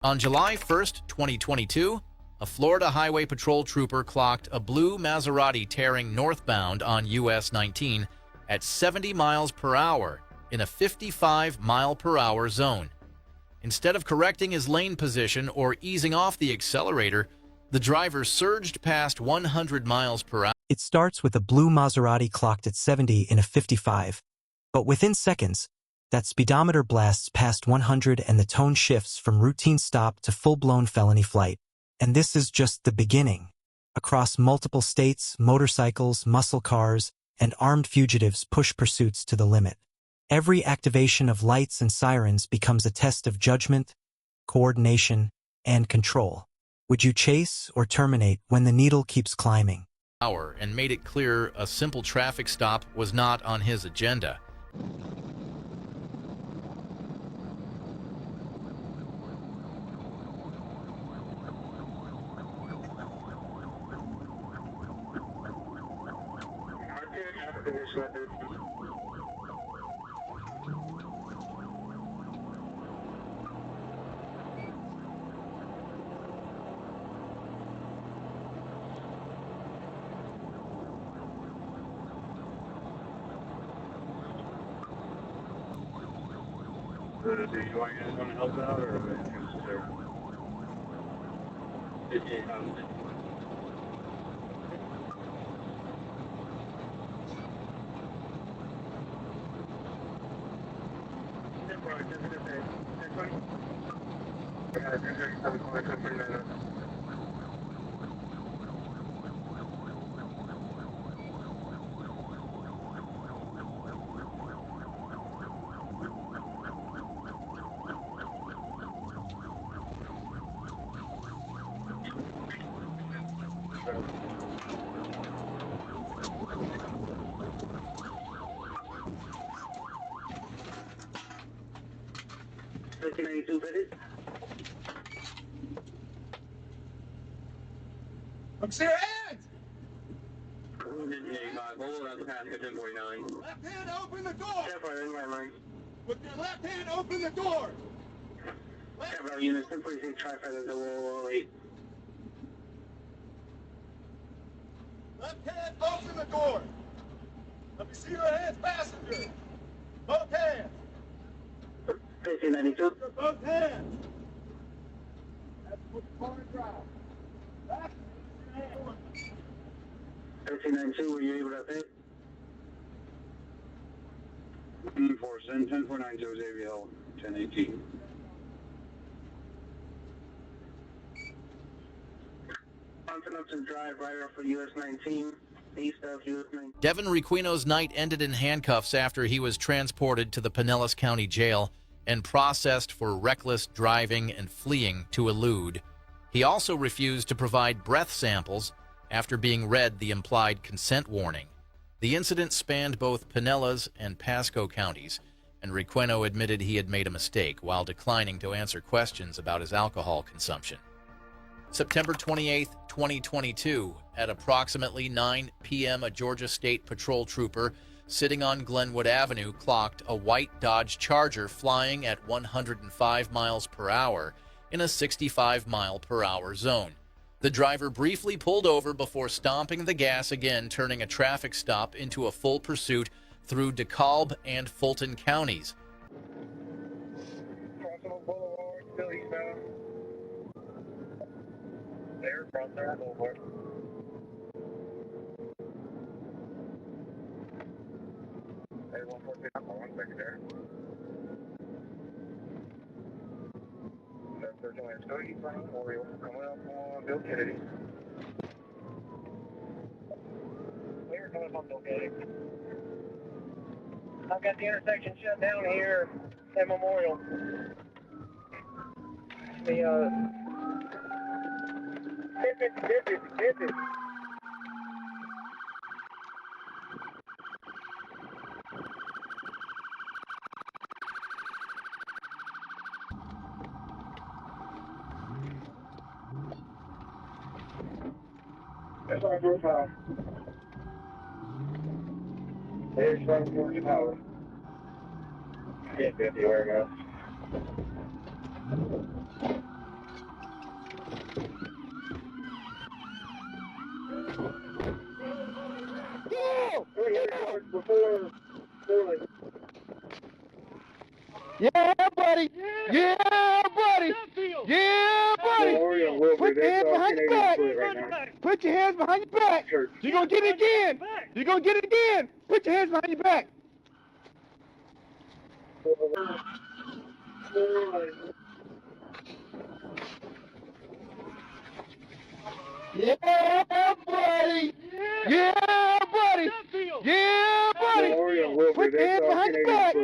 On July 1st, 2022, a Florida Highway Patrol trooper clocked a blue Maserati tearing northbound on US 19 at 70 miles per hour in a 55-mile-per-hour zone. Instead of correcting his lane position or easing off the accelerator, the driver surged past 100 miles per hour. It starts with a blue Maserati clocked at 70 in a 55, but within seconds, that speedometer blasts past 100 and the tone shifts from routine stop to full-blown felony flight. And this is just the beginning. Across multiple states, motorcycles, muscle cars, and armed fugitives push pursuits to the limit. Every activation of lights and sirens becomes a test of judgment, coordination, and control. Would you chase or terminate when the needle keeps climbing? And made it clear a simple traffic stop was not on his agenda. Do you guys want to help out, or I'm see your hands! Hold on, pass 1049. Left hand, open the door! With your left hand, open the door! Unit 1046, try for the 008. Left hand, open the door! Let me see your hands, passenger! Both hands! 1592. Both hands! That's what the car drive. Back. 1392, were you able to fit? 1049 Joe JBL, 1018. Confidence Drive, right off of US 19, east of US 19. Devin Requeno's night ended in handcuffs after he was transported to the Pinellas County Jail and processed for reckless driving and fleeing to elude. He also refused to provide breath samples after being read the implied consent warning. The incident spanned both Pinellas and Pasco counties, and Requeno admitted he had made a mistake while declining to answer questions about his alcohol consumption. September 28, 2022, at approximately 9 p.m., a Georgia State Patrol trooper sitting on Glenwood Avenue clocked a white Dodge Charger flying at 105 miles per hour in a 65-mile-per-hour zone. The driver briefly pulled over before stomping the gas again, turning a traffic stop into a full pursuit through DeKalb and Fulton counties. Crossing Boulevard, still eastbound. There, cross there, Boulevard. Hey, 142, 1 second there. That's 13 minutes, go eastbound, Oriole, coming up on Bill Kennedy. Clear, coming up on Bill Kennedy. I've got the intersection shut down here at Memorial. The, dip it. That's our profile. There's from Georgia Power. Yeah, 50, where it goes. Yeah, buddy. Yeah, buddy. Yeah, buddy. Put your hands behind your back. Put your hands behind your back. You're going to get it again. You're going to get it again. Put your hands behind your back. Yeah, buddy. Yeah, buddy. Yeah, buddy. Put your hands behind your back.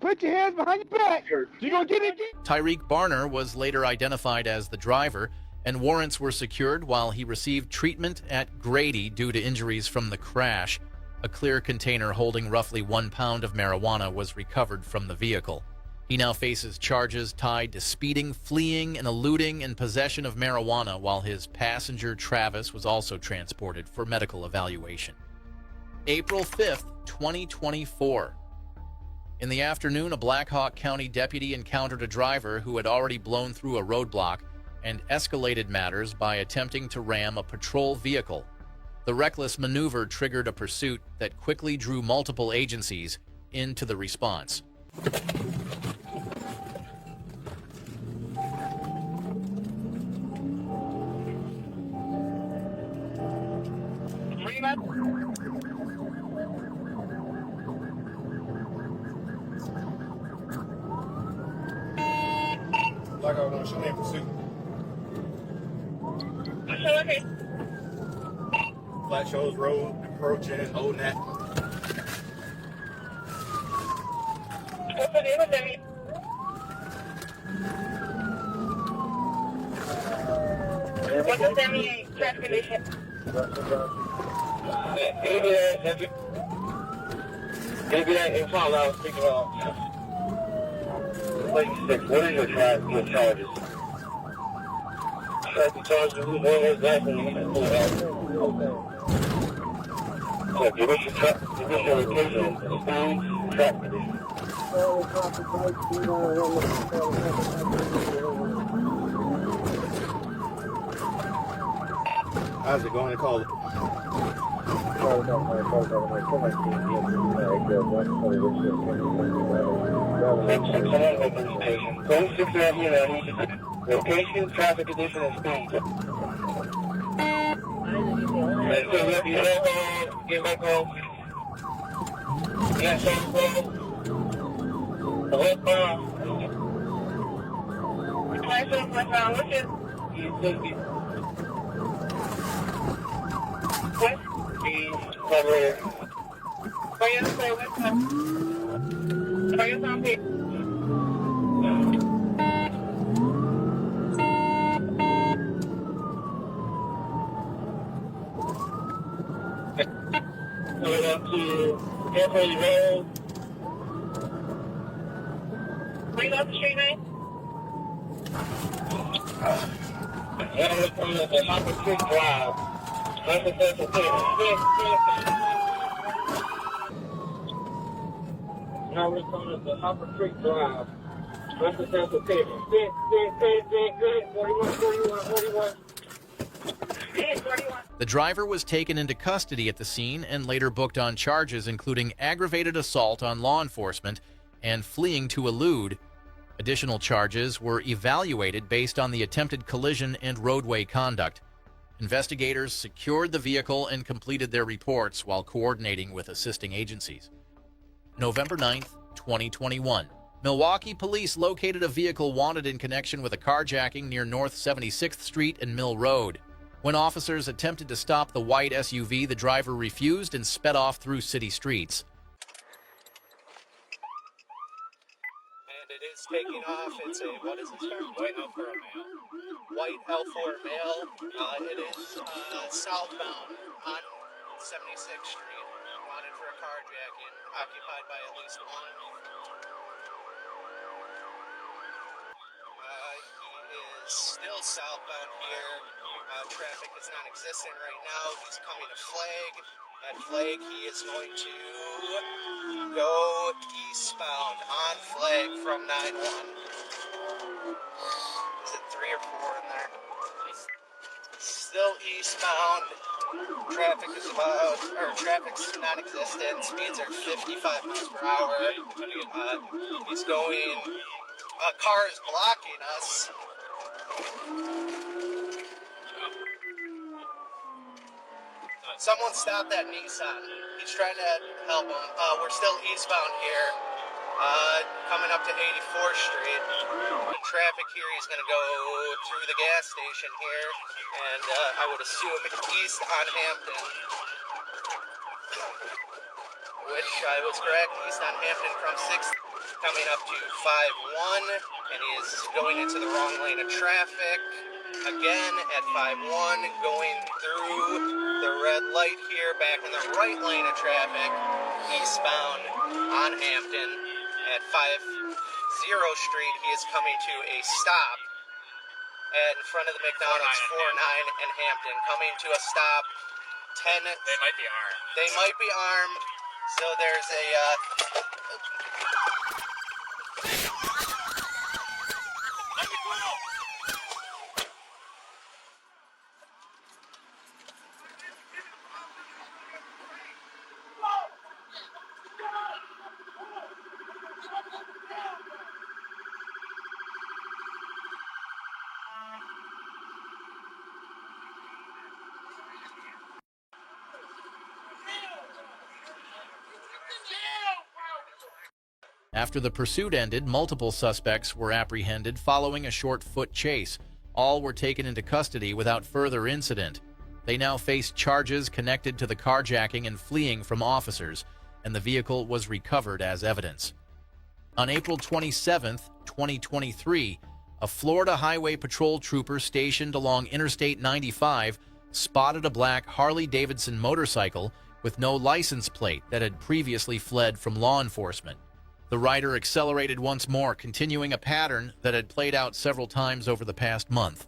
Put your hands behind your back. You're going to get it again. Tyreek Barner was later identified as the driver, and warrants were secured while he received treatment at Grady due to injuries from the crash. A clear container holding roughly 1 pound of marijuana was recovered from the vehicle. He now faces charges tied to speeding, fleeing, and eluding and possession of marijuana, while his passenger Travis was also transported for medical evaluation. April 5th, 2024. In the afternoon, a Black Hawk County deputy encountered a driver who had already blown through a roadblock and escalated matters by attempting to ram a patrol vehicle. The reckless maneuver triggered a pursuit that quickly drew multiple agencies into the response. Like I was showing in pursuit. Okay. Flat shows, road, approaching, holding that. What's the name of them? What does that mean? Traffic condition. Maybe that in front I was speaking of. What are your charges? Traffic charges, what was that? So give us your location, speed, traffic condition. How's it going to call it? Location, traffic condition, and speed. Get back home. Yes, Coming up to Airport Road. Where you up the street name? And we're coming up to Hopper Creek Drive. Now we're coming up to Hopper Creek Drive. That's the transportation. 41. The driver was taken into custody at the scene and later booked on charges including aggravated assault on law enforcement and fleeing to elude. Additional charges were evaluated based on the attempted collision and roadway conduct. Investigators secured the vehicle and completed their reports while coordinating with assisting agencies. November 9th, 2021. Milwaukee police located a vehicle wanted in connection with a carjacking near North 76th Street and Mill Road. When officers attempted to stop the white SUV, the driver refused and sped off through city streets. And it is taking off. It's a, what is this car? White L4 male. White L4 male. It is southbound on 76th Street. Wanted for a carjacking, occupied by at least one. He is still southbound here. Traffic is non-existent right now. He's coming to Flag. At Flag, he is going to go eastbound on Flag from 9-1. Is it 3 or 4 in there? Still eastbound Traffic's non-existent. Speeds are 55 miles per hour. He's going. A car is blocking us. Someone stop that Nissan. He's trying to help him. We're still eastbound here, coming up to 84th Street. In traffic here, he's going to go through the gas station here, and I would assume east on Hampton, which I was correct, east on Hampton from 6th, coming up to 5-1, and he is going into the wrong lane of traffic. Again at 5-1, going through the red light here, back in the right lane of traffic, eastbound on Hampton. At 50 Street, he is coming to a stop in front of the McDonald's 49 and Hampton, coming to a stop. 10. They might be armed. They might be armed. So there's a. After the pursuit ended, multiple suspects were apprehended following a short foot chase. All were taken into custody without further incident. They now face charges connected to the carjacking and fleeing from officers, and the vehicle was recovered as evidence. On April 27, 2023, a Florida Highway Patrol trooper stationed along Interstate 95 spotted a black Harley-Davidson motorcycle with no license plate that had previously fled from law enforcement. The rider accelerated once more, continuing a pattern that had played out several times over the past month.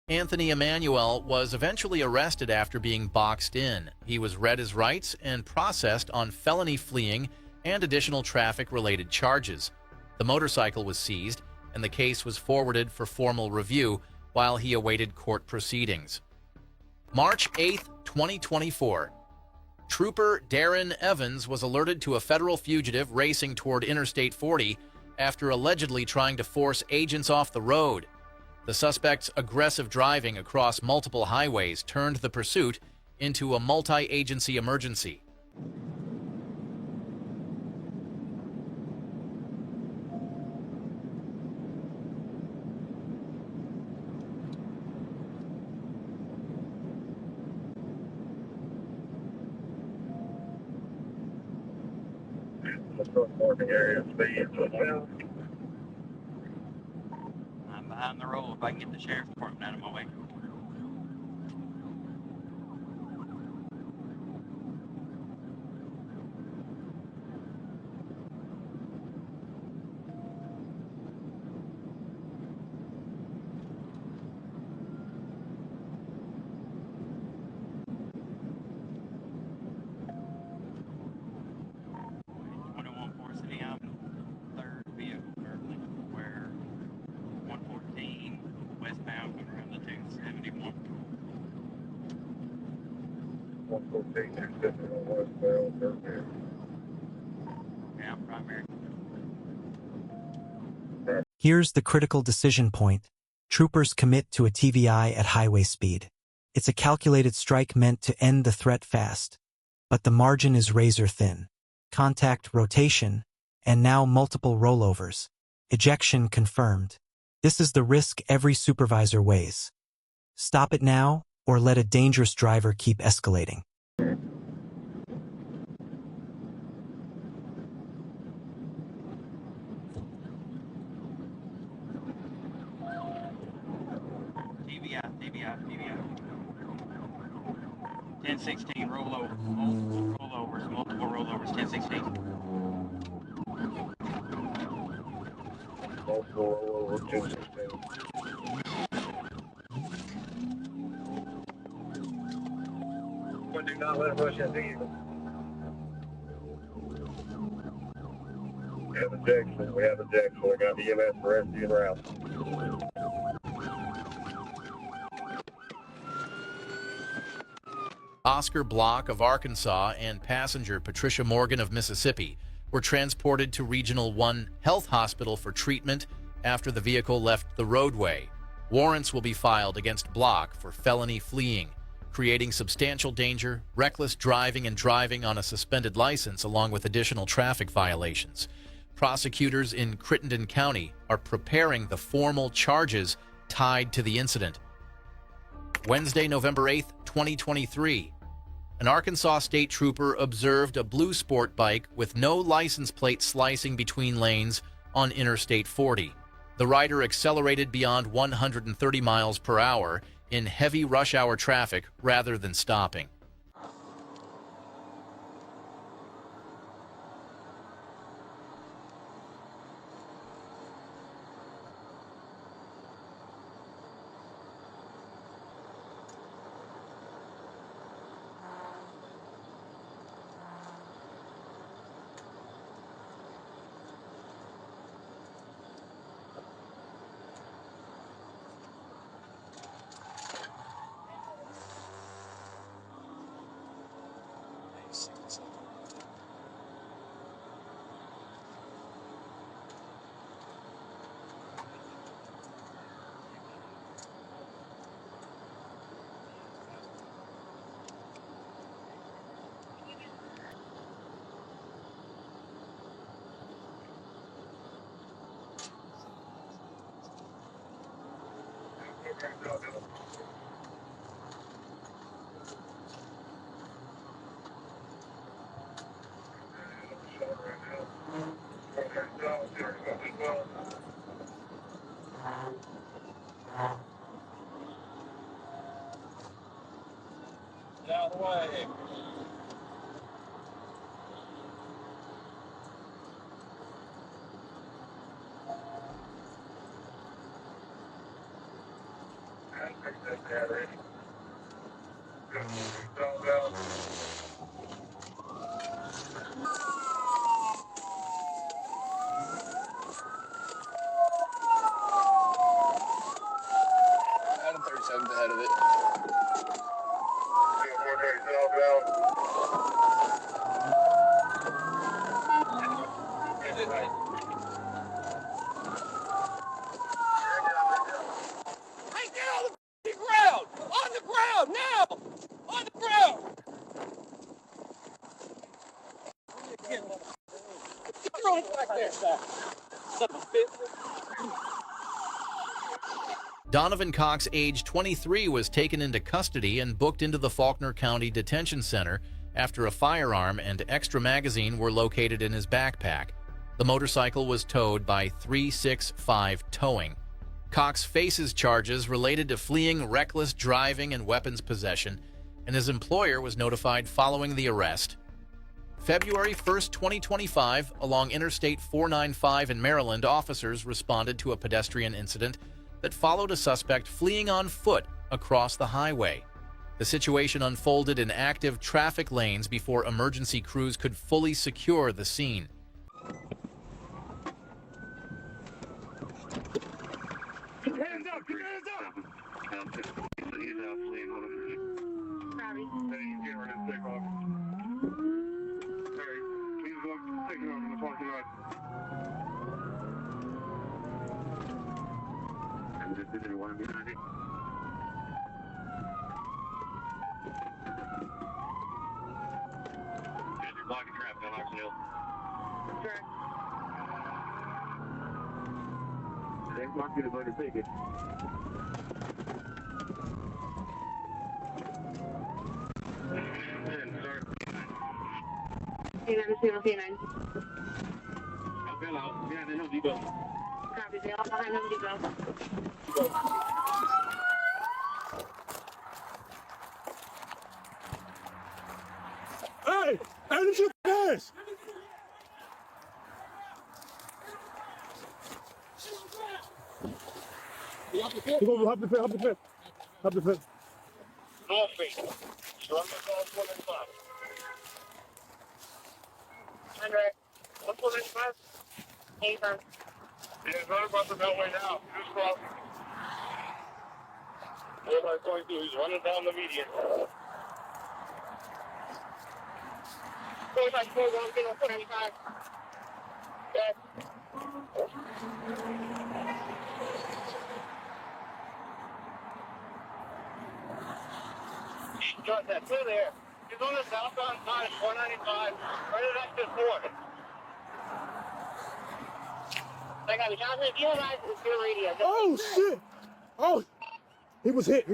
Anthony Emanuel was eventually arrested after being boxed in. He was read his rights and processed on felony fleeing and additional traffic-related charges. The motorcycle was seized, and the case was forwarded for formal review while he awaited court proceedings. March 8, 2024. Trooper Darren Evans was alerted to a federal fugitive racing toward Interstate 40 after allegedly trying to force agents off the road. The suspect's aggressive driving across multiple highways turned the pursuit into a multi-agency emergency. Let's go more area space. behind the roll if I can get the sheriff's department out of my way. Westbound around the 271. 114, 271 westbound, Birmingham. Yeah, primary. Here's the critical decision point. Troopers commit to a TVI at highway speed. It's a calculated strike meant to end the threat fast. But the margin is razor thin. Contact rotation, and now multiple rollovers. Ejection confirmed. This is the risk every supervisor weighs. Stop it now, or let a dangerous driver keep escalating. TVI. 1016, rollovers, multiple rollovers, 1016. Multiple rollover, 216. Do not let it rush that vehicle. We have ejection. We got EMS for rescue and route. Oscar Block of Arkansas and passenger Patricia Morgan of Mississippi were transported to Regional 1 Health Hospital for treatment after the vehicle left the roadway. Warrants will be filed against Block for felony fleeing, creating substantial danger, reckless driving, and driving on a suspended license, along with additional traffic violations. Prosecutors in Crittenden County are preparing the formal charges tied to the incident. Wednesday, November 8th, 2023. An Arkansas state trooper observed a blue sport bike with no license plate slicing between lanes on Interstate 40. The rider accelerated beyond 130 miles per hour in heavy rush hour traffic rather than stopping. Get out of the way. Adam 37's ahead of it. Donovan Cox, age 23, was taken into custody and booked into the Faulkner County Detention Center after a firearm and extra magazine were located in his backpack. The motorcycle was towed by 365 Towing. Cox faces charges related to fleeing, reckless driving, and weapons possession, and his employer was notified following the arrest. February 1st, 2025, along Interstate 495 in Maryland, officers responded to a pedestrian incident that followed a suspect fleeing on foot across the highway. The situation unfolded in active traffic lanes before emergency crews could fully secure the scene. Hands up! Keep your hands up! He's out fleeing. Robbie. Hey, you get ready to take off. Hey, he's going taking off in the parking lot. And did anyone behind it? You're blocking traffic on Oxon. Sure. They want you to go to ticket. K9, I'll bail out. Yeah, they know Depot. Copy. They all behind Home Depot. Hey! Hey, them shit guys! Hop the fence, hop the fence. Hop the fence. North Street. Run the call 495. 100. 145. 85. Yeah, run across the beltway now. Just crossing. Everybody's going through. He's running down the median. 45, 495. Yes. Got that through there. He's on the southbound side, 495, right at exit 4. I got it. Jonathan, if you and I, it's your radio. Oh, shit! Oh! He was hit.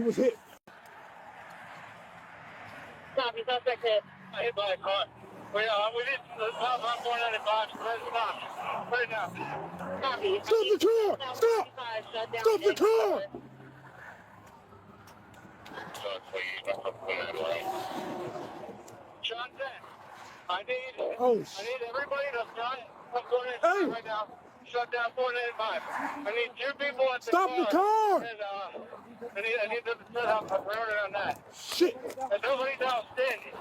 Copy. Suspect hit. Hit by a car. We did the southbound 495, so let's stop. Right now. Copy. Stop the car! Stop! Shut down. Stop the car! Johnson, I need Oh, everybody to start. I'm going in Hey. right now. Shut down 495. I need 2 people at the Stop car. the car! And, I need them to set up a perimeter on that. shit! And nobody's outstanding.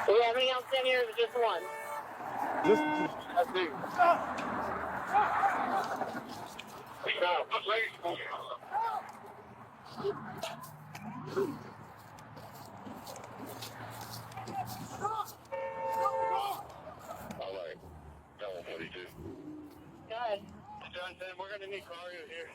Do we have any outstanding or is it just one? That's me. Now, please. All right. That 142. Go ahead. Johnson, we're going to need cargo here.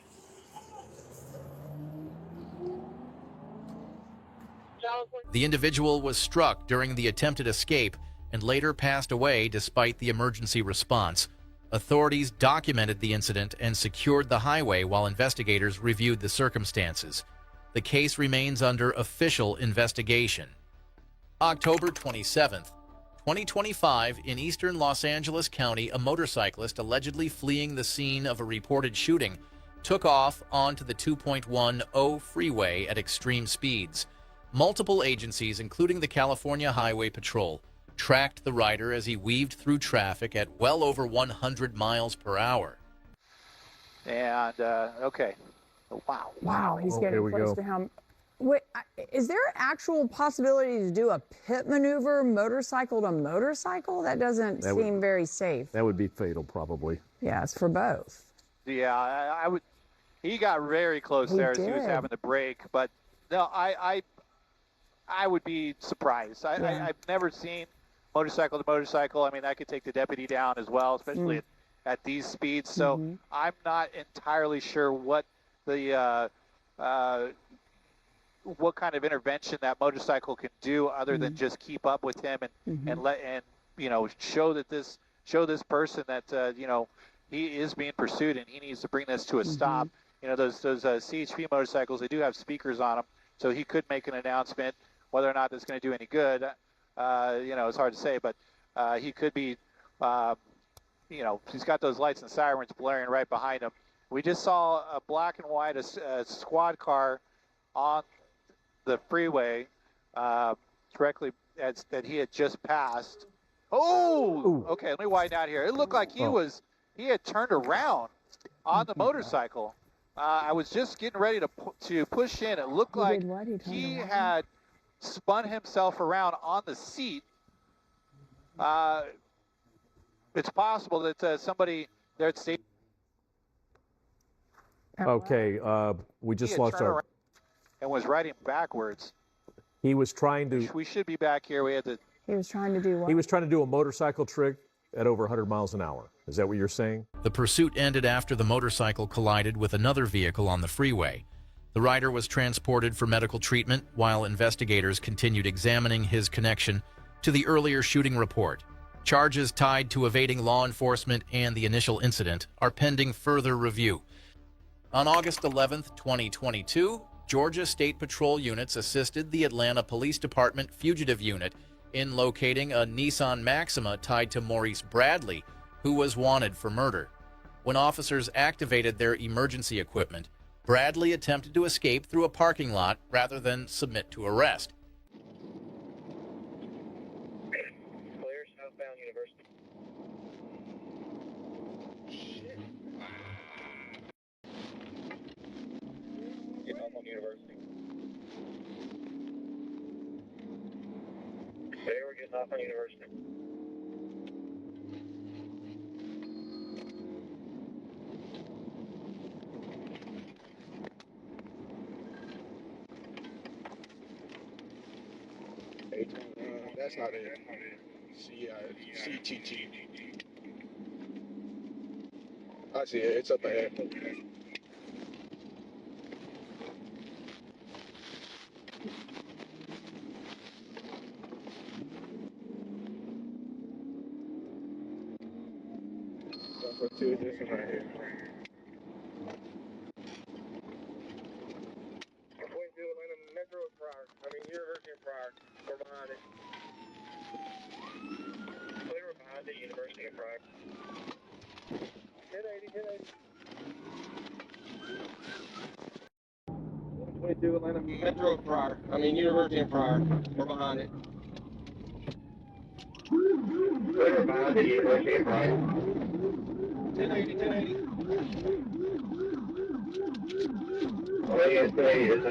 The individual was struck during the attempted escape and later passed away despite the emergency response. Authorities documented the incident and secured the highway while investigators reviewed the circumstances. The case remains under official investigation. October 27th, 2025, in eastern Los Angeles County, a motorcyclist allegedly fleeing the scene of a reported shooting took off onto the 2.10 freeway at extreme speeds. Multiple agencies, including the California Highway Patrol, tracked the rider as he weaved through traffic at well over 100 miles per hour. And, okay. Wow, he's getting here we close go. to him. Wait, is there an actual possibility to do a pit maneuver motorcycle to motorcycle? That doesn't That would- seem very safe. That would be fatal, probably. Yeah, it's for both. Yeah, I would. He got very close He there as he was did. having to brake, but no, I would be surprised. Yeah. I've never seen motorcycle to motorcycle. I mean, I could take the deputy down as well, especially at these speeds. So I'm not entirely sure what the what kind of intervention that motorcycle can do other than just keep up with him and show this person that he is being pursued and he needs to bring this to a stop. You know, those CHP motorcycles, they do have speakers on them, so he could make an announcement. Whether or not that's going to do any good, it's hard to say, but he could be, he's got those lights and sirens blaring right behind him. We just saw a black and white a squad car on the freeway directly that he had just passed. Oh, okay, let me widen out here. It looked like he had turned around on the motorcycle. I was just getting ready to push in. It looked like he had spun himself around on the seat. It's possible that somebody there at state. Okay, we just lost our. And was riding backwards. He was trying to. We should be back here. He was trying to do what? He was trying to do a motorcycle trick at over 100 miles an hour. Is that what you're saying? The pursuit ended after the motorcycle collided with another vehicle on the freeway. The rider was transported for medical treatment while investigators continued examining his connection to the earlier shooting report. Charges tied to evading law enforcement and the initial incident are pending further review. On August 11, 2022, Georgia State Patrol units assisted the Atlanta Police Department Fugitive Unit in locating a Nissan Maxima tied to Maurice Bradley, who was wanted for murder. When officers activated their emergency equipment, Bradley attempted to escape through a parking lot rather than submit to arrest. Clear southbound University. Shit. Get off on University. They were getting off on University. That's not it. CTT. I see it. It's up ahead. For two, this one right here. Metro Prior. University of Prior. We're behind it. Clear behind the University of Prior. 1080. 122 Atlanta Metro Prior. University of Prior. We're behind it. Clear behind the University of Prior. 1080. Oh, yes, there is.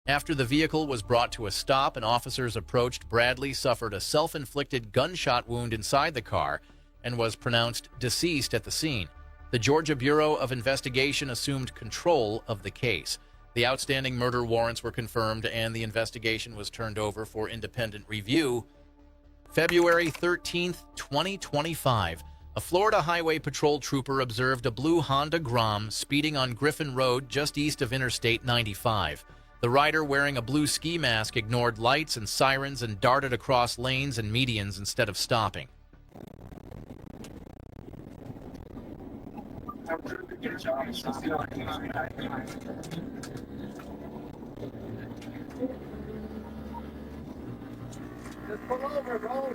After the vehicle was brought to a stop and officers approached, Bradley suffered a self-inflicted gunshot wound inside the car and was pronounced deceased at the scene. The Georgia Bureau of Investigation assumed control of the case. The outstanding murder warrants were confirmed and the investigation was turned over for independent review. February 13, 2025, a Florida Highway Patrol trooper observed a blue Honda Grom speeding on Griffin Road just east of Interstate 95. The rider, wearing a blue ski mask, ignored lights and sirens and darted across lanes and medians instead of stopping. Just pull over, bro.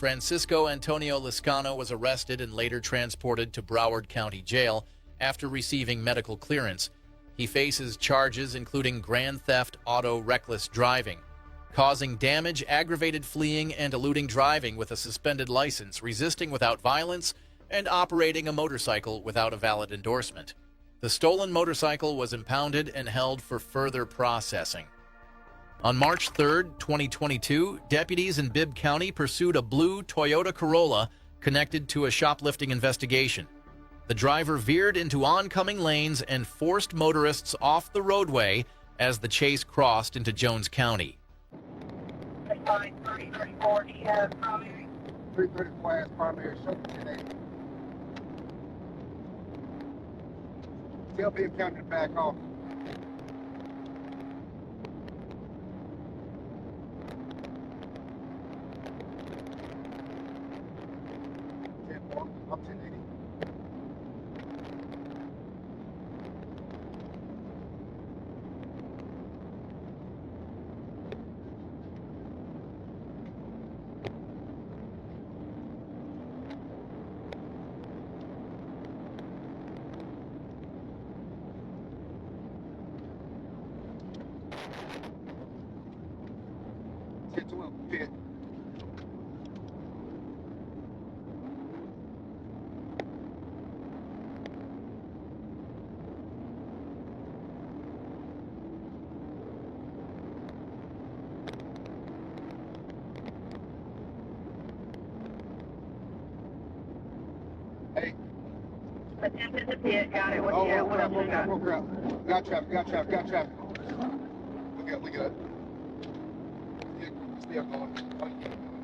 Francisco Antonio Liscano was arrested and later transported to Broward County Jail after receiving medical clearance. He faces charges including grand theft auto reckless driving, causing damage, aggravated fleeing, and eluding driving with a suspended license, resisting without violence, and operating a motorcycle without a valid endorsement. The stolen motorcycle was impounded and held for further processing. On March 3, 2022, deputies in Bibb County pursued a blue Toyota Corolla connected to a shoplifting investigation. The driver veered into oncoming lanes and forced motorists off the roadway as the chase crossed into Jones County. 334, he has primary. 334 has primary. Tell Bibb County to back off. Up 1080. Get to him, pit. Hey. Attempted to pit, got it. What Oh, you got? What else you got? Got traffic. We good. Still going.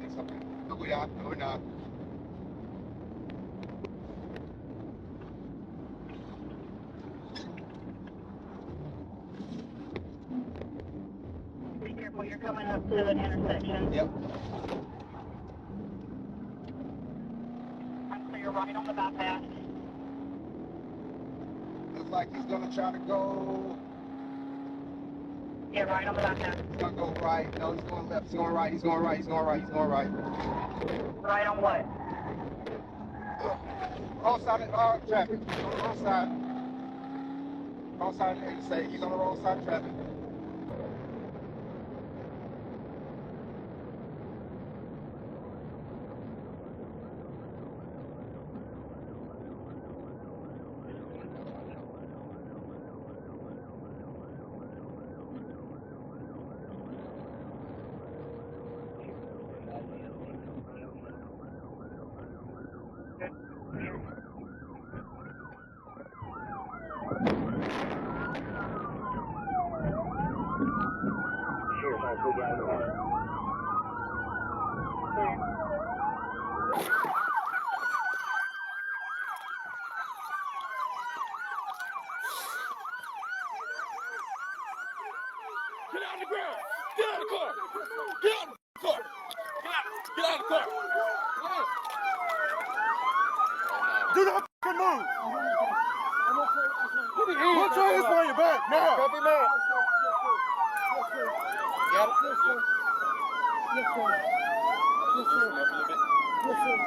It's okay. No, we're not. Be careful, you're coming up to an intersection. Yep. So you're right on the bypass. Looks like he's gonna try to go. Yeah, right on the bypass. He's gonna go right. No, he's going left. He's going right. He's going right. Right on what? Wrong side of traffic. Wrong side. Wrong side of the interstate. He's on the wrong side of traffic. Get out of the ground! Get out of the car! Get out of the car! Get out of the car! Do not f***ing move! Put your hands behind your back now! Copy now! Got it? Yes, sir. Yes, sir. Yes, sir.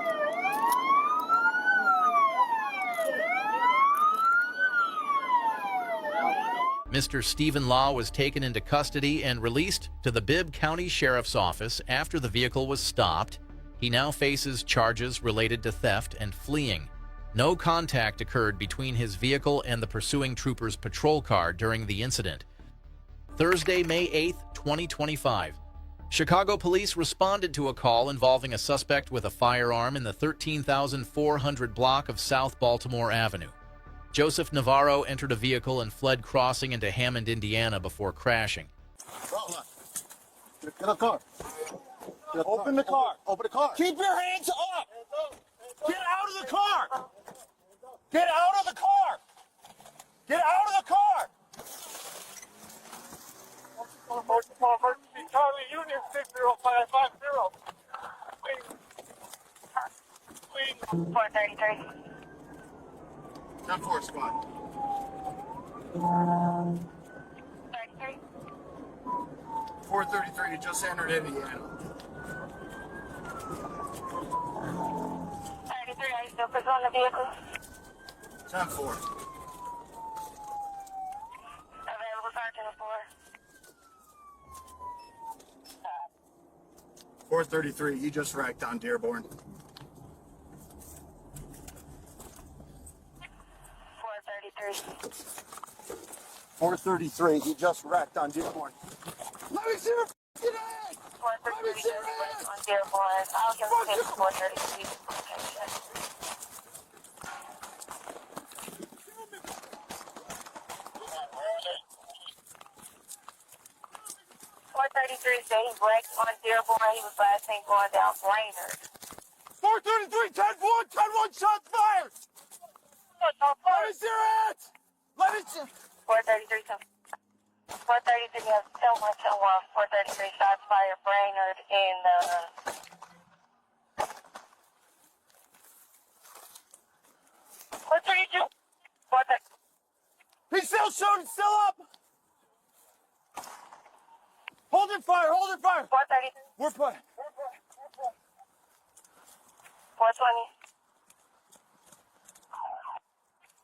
Mr. Stephen Law was taken into custody and released to the Bibb County Sheriff's Office after the vehicle was stopped. He now faces charges related to theft and fleeing. No contact occurred between his vehicle and the pursuing trooper's patrol car during the incident. Thursday, May 8, 2025. Chicago police responded to a call involving a suspect with a firearm in the 13,400 block of South Baltimore Avenue. Joseph Navarro entered a vehicle and fled crossing into Hammond, Indiana before crashing. Get a car. Open the car. Open the car. Keep your hands up. Get out of the car. Get out of the car. Get out of the car. Charlie Union 605550. 433. 10-4 squad. 33. 433, you just entered Indiana. 33, are you still pursuing the vehicle? 10-4. Available Sergeant 4. 433, he just wrecked on Dearborn. 433. 433, he just wrecked on Dearborn. Let me see your f***ing head! 433 just wrecked on Dearborn. I'll give him 433 location. 433 said he wrecked on Dearborn. He was last seen going down Brainerd. 433, 10-1, 10-1 shots fired! Let me see your hands! Let me see. 433 to 433 has 10-1, 433 shots fired Brainerd in 432. 433. He's still shooting, still up! Hold it fire, hold it fire! 433. We're playing. 420.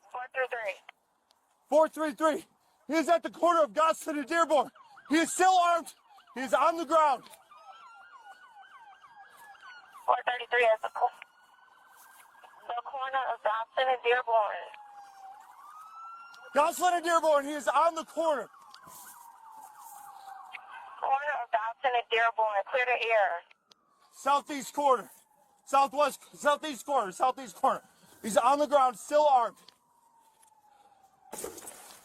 433. 433. He is at the corner of Gosford and Dearborn. He is still armed. He is on the ground. 433 at the corner of Dobson and Dearborn. Gosford and Dearborn, he is on the corner. Corner of Dobson and Dearborn. Clear the air. Southeast corner. Southeast corner. He's on the ground, still armed.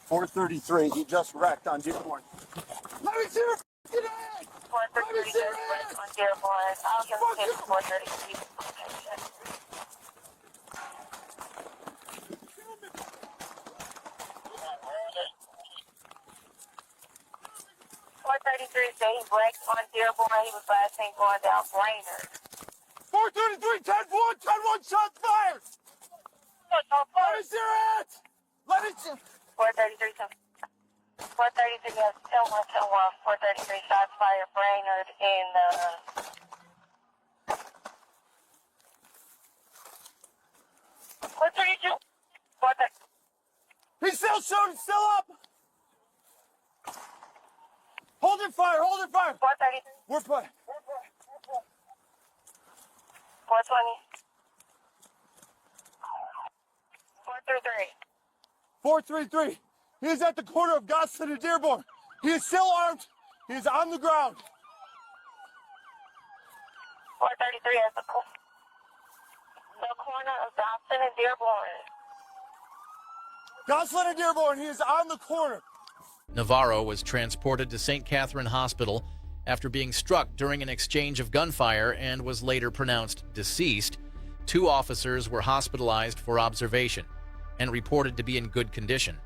433, he just wrecked on Dearborn. Let me see your f***ing head! 433 just wrecked on Dearborn. I'll give him 433 location. 433 said he wrecked on Dearborn. He was last seen going down Brainerd. 433, 10-1, 10-1 shots fired! Let me see your hands! Let me see. 433 to 433 has 10-1, 433 shots fired Brainerd in 432. 433. He's still shooting, still up! Hold it fire, hold it fire! 433. We're playing. 420. 433. 433. He is at the corner of Gosford and Dearborn. He is still armed. He is on the ground. 433 at the corner of Dobson and Dearborn. Gosford and Dearborn, he is on the corner. Navarro was transported to St. Catherine Hospital after being struck during an exchange of gunfire and was later pronounced deceased. 2 officers were hospitalized for observation and reported to be in good condition.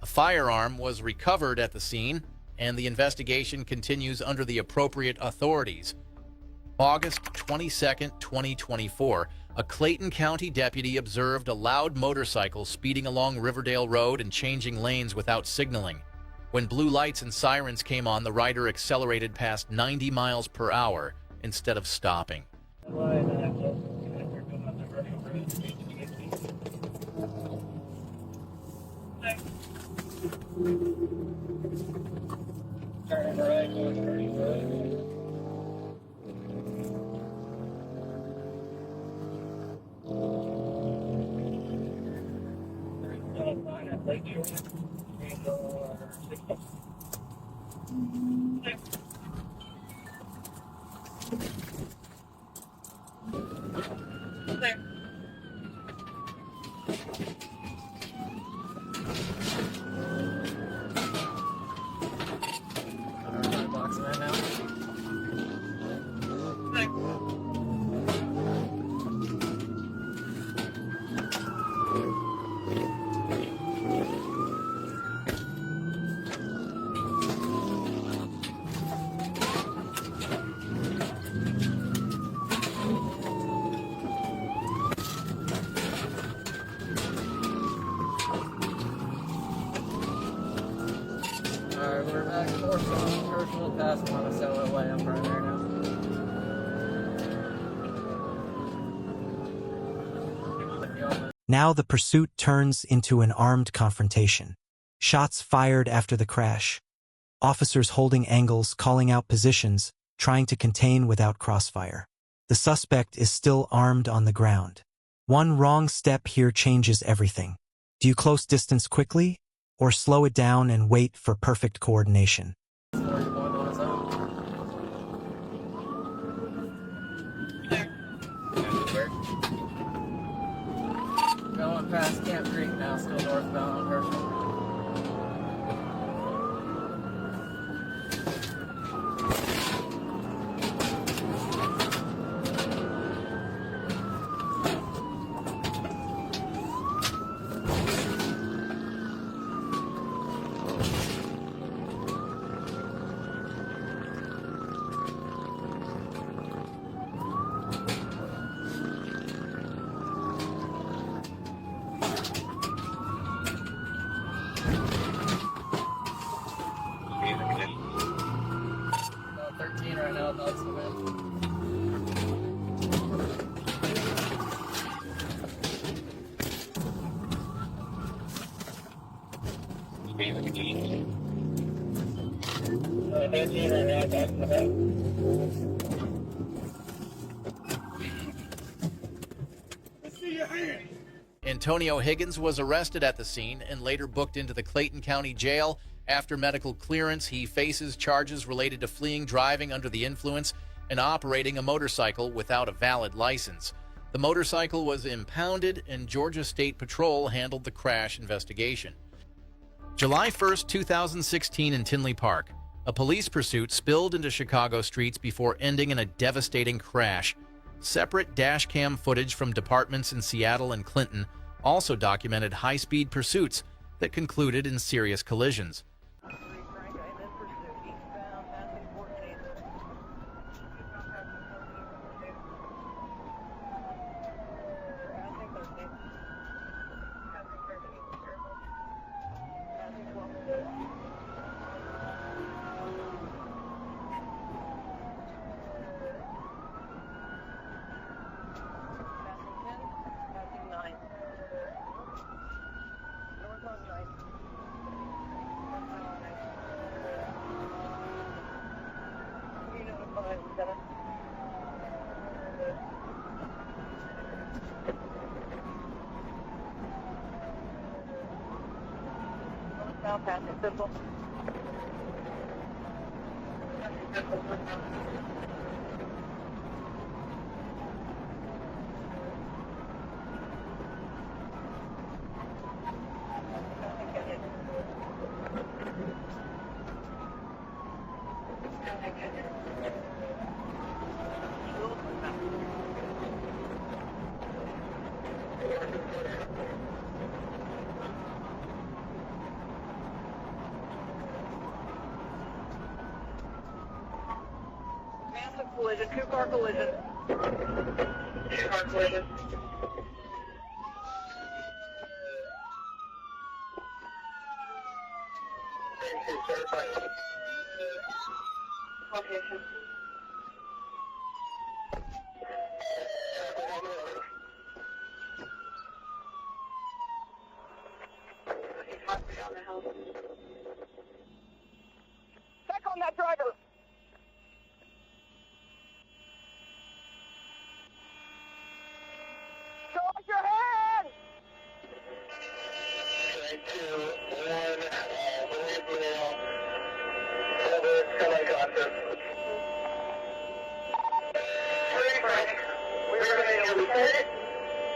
A firearm was recovered at the scene, and the investigation continues under the appropriate authorities. August 22, 2024, a Clayton County deputy observed a loud motorcycle speeding along Riverdale Road and changing lanes without signaling. When blue lights and sirens came on, the rider accelerated past 90 miles per hour instead of stopping. Alright, we're back north on Herschel past Monticello way. I'm primary now. Now the pursuit turns into an armed confrontation. Shots fired after the crash. Officers holding angles, calling out positions, trying to contain without crossfire. The suspect is still armed on the ground. One wrong step here changes everything. Do you close distance quickly, or slow it down and wait for perfect coordination? Going past Camp Creek now, still northbound on Herschel. Right now, that's the wind. Antonio Higgins was arrested at the scene and later booked into the Clayton County Jail. After medical clearance, he faces charges related to fleeing, driving under the influence, and operating a motorcycle without a valid license. The motorcycle was impounded, and Georgia State Patrol handled the crash investigation. July 1st, 2016 in Tinley Park, a police pursuit spilled into Chicago streets before ending in a devastating crash. Separate dashcam footage from departments in Seattle and Clinton also documented high-speed pursuits that concluded in serious collisions. Simple. Massive collision, two-car collision. Two-car collision. Location. Check on that driver. Show us your hand. 3, 2, 1. We're going to return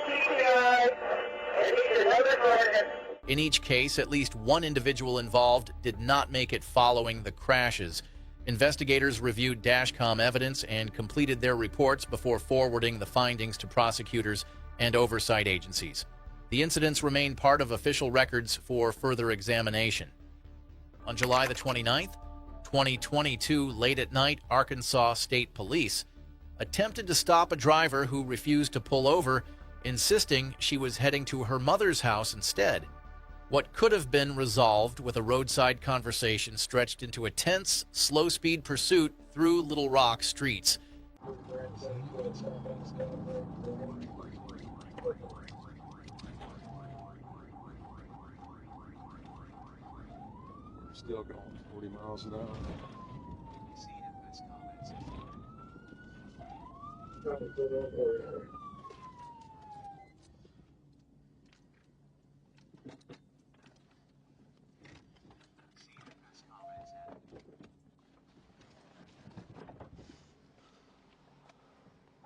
TVI. In each case, at least one individual involved did not make it following the crashes. Investigators reviewed dashcam evidence and completed their reports before forwarding the findings to prosecutors and oversight agencies. The incidents remain part of official records for further examination. On July the 29th, 2022, late at night, Arkansas State Police attempted to stop a driver who refused to pull over, insisting she was heading to her mother's house instead. What could have been resolved with a roadside conversation stretched into a tense, slow-speed pursuit through Little Rock streets. Still going 40 miles an hour.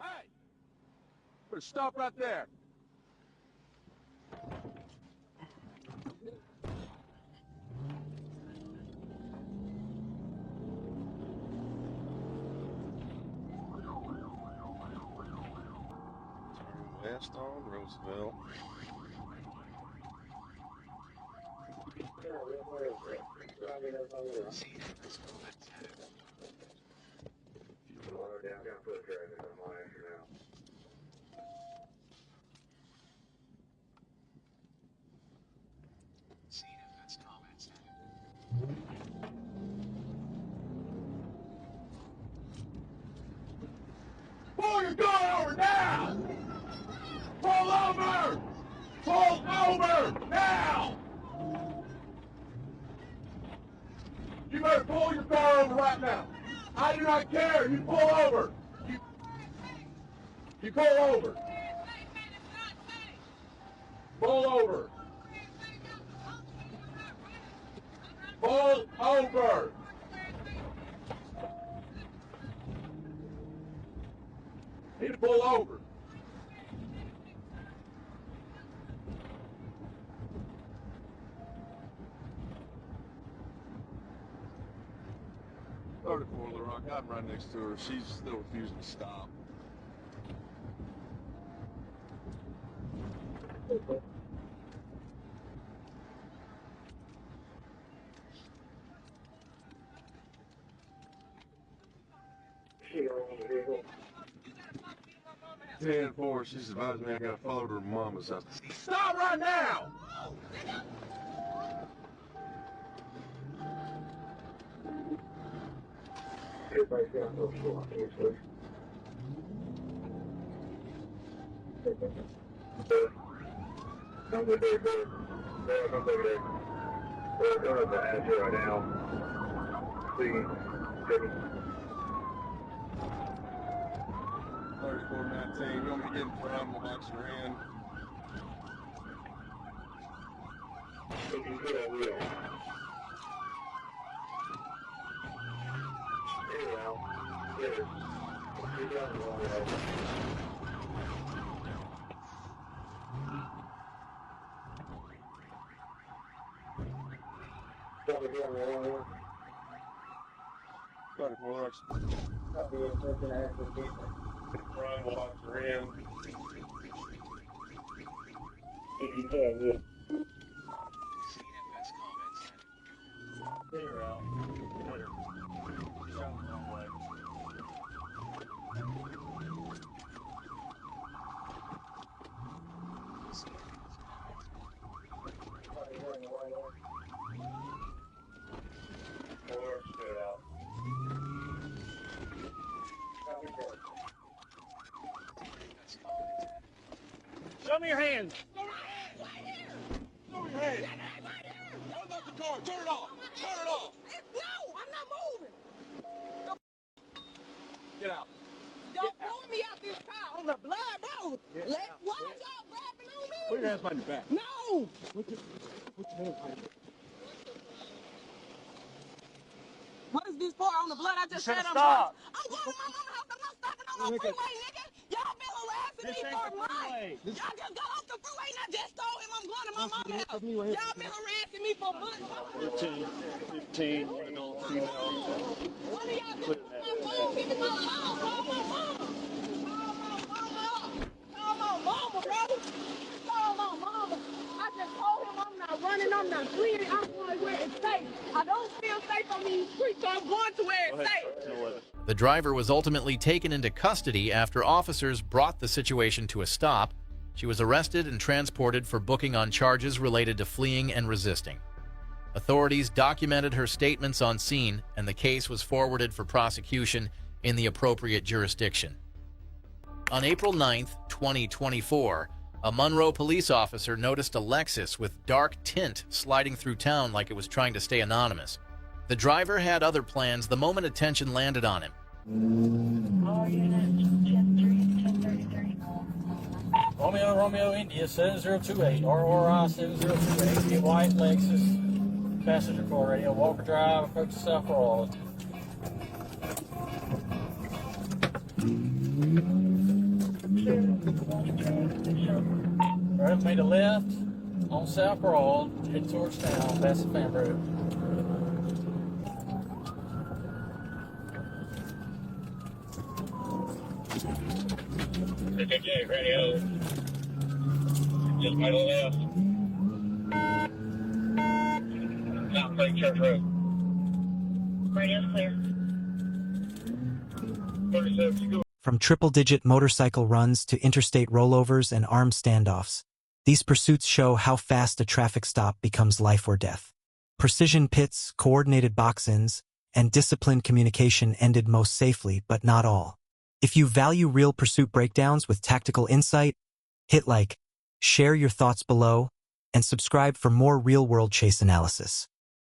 Hey! Stop right there. Turn west on Roosevelt. Pull your car over now! Pull over! Pull over now! You better pull your car over right now. I do not care. You pull over. You pull over. Pull over. Pull over. Need to pull over. Started for Little Rock. I'm right next to her. She's still refusing to stop. Ten four. She's advising me I gotta follow her mama's house. Stop right now! Everybody's got no short, obviously. Come over there, bud. Yeah, come over there. We're going up the edge right now. Please, Jimmy. 3419. You want me to get in front? We'll box her in. If you get a wheel. Anyhow, get her. You're down the wrong way. Probably down the wrong way. Started for Little Rock. Probably taking an extra people. Front, we'll box her in. If you can, yeah. Clear out. Clear. Down the wrong way. Probably going the wrong way. Or straight out. Probably good. Show me your hands. Show me your hands. Turn off the car. Turn it off. Turn it off. No, I'm not moving. Get out. Don't pull me out this car on the blood road. Get Why out. y'all grabbing on me? Put your hands behind your back. No. Put your hands behind your back. What is this for on the blood? I just You said should've I'm stopped. I'm going to my mama's house. I'm not stopping on no Look at- freeway, nigga. Y'all been harassing This me ain't for the months. freeway. Y'all just got off the freeway and I just told him I'm going to my mama's house. me right here. Y'all been harassing me for months. 15, one adult, female. One of y'all just my phone. Give me my phone. Call my mama. Call my mama, brother. Call my mama. I just told him I'm not running. I'm not bleeding. I'm going where it's safe. I don't feel safe on these streets, so I'm going to where it's safe. The driver was ultimately taken into custody after officers brought the situation to a stop. She was arrested and transported for booking on charges related to fleeing and resisting. Authorities documented her statements on scene, and the case was forwarded for prosecution in the appropriate jurisdiction. On April 9, 2024, a Monroe police officer noticed a Lexus with dark tint sliding through town like it was trying to stay anonymous. The driver had other plans the moment attention landed on him. All units, 10-3, 1033. Romeo, India, 7028, RRI 7028, a white Lexus, passenger car radio, Walker Drive, approach to South Broad. Alright, made a left on South Broad, head towards town, past the Fan Road. Okay, radio. Just made a left. South Lake Church Road. Radio's clear. 37, you go. From triple-digit motorcycle runs to interstate rollovers and armed standoffs, these pursuits show how fast a traffic stop becomes life or death. Precision pits, coordinated box-ins, and disciplined communication ended most safely, but not all. If you value real pursuit breakdowns with tactical insight, hit like, share your thoughts below, and subscribe for more real-world chase analysis.